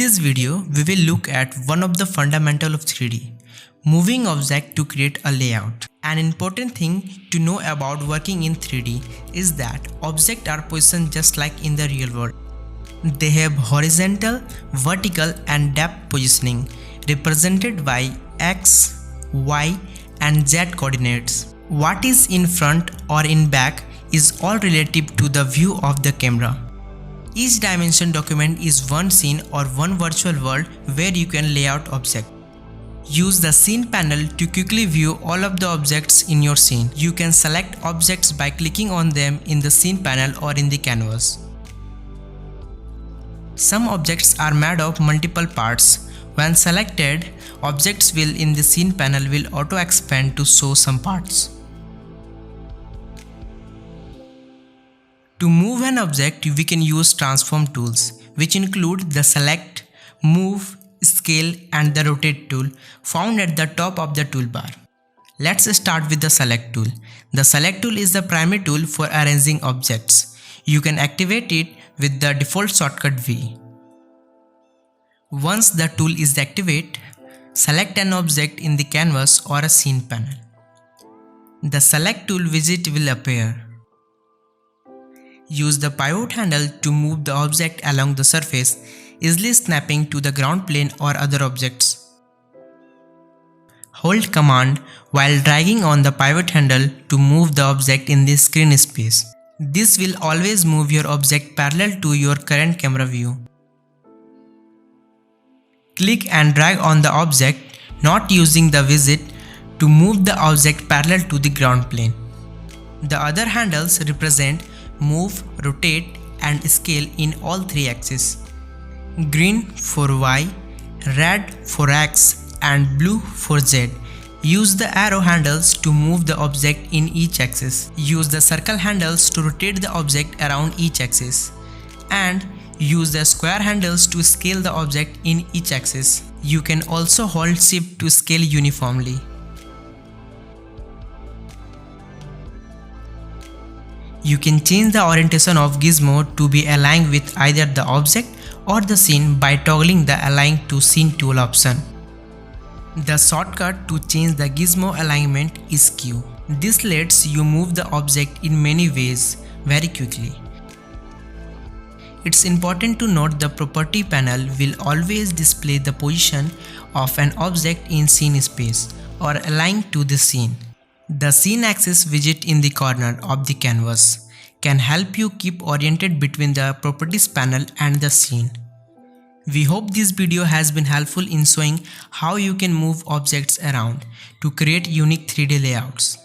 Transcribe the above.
this video, we will look at one of the fundamentals of 3D, moving object to create a layout. An important thing to know about working in 3D is that objects are positioned just like in the real world. They have horizontal, vertical and depth positioning represented by X, Y and Z coordinates. What is in front or in back is all relative to the view of the camera. Each dimension document is one scene or one virtual world where you can lay out objects. Use the scene panel to quickly view all of the objects in your scene. You can select objects by clicking on them in the scene panel or in the canvas. Some objects are made of multiple parts. When selected, objects in the scene panel will auto expand to show some parts. To move an object, we can use transform tools, which include the select, move, scale and the rotate tool found at the top of the toolbar. Let's start with the select tool. The select tool is the primary tool for arranging objects. You can activate it with the default shortcut V. Once the tool is activated, select an object in the canvas or a scene panel. The select tool widget will appear. Use the pivot handle to move the object along the surface, easily snapping to the ground plane or other objects. Hold Command while dragging on the pivot handle to move the object in the screen space. This will always move your object parallel to your current camera view. Click and drag on the object, not using the widget, to move the object parallel to the ground plane. The other handles represent move, rotate and scale in all three axes. Green for Y, red for X and blue for Z. Use the arrow handles to move the object in each axis. Use the circle handles to rotate the object around each axis. And use the square handles to scale the object in each axis. You can also hold Shift to scale uniformly. You can change the orientation of gizmo to be aligned with either the object or the scene by toggling the Align to Scene tool option. The shortcut to change the gizmo alignment is Q. This lets you move the object in many ways very quickly. It's important to note the property panel will always display the position of an object in scene space or aligned to the scene. The scene axis widget in the corner of the canvas can help you keep oriented between the properties panel and the scene. We hope this video has been helpful in showing how you can move objects around to create unique 3D layouts.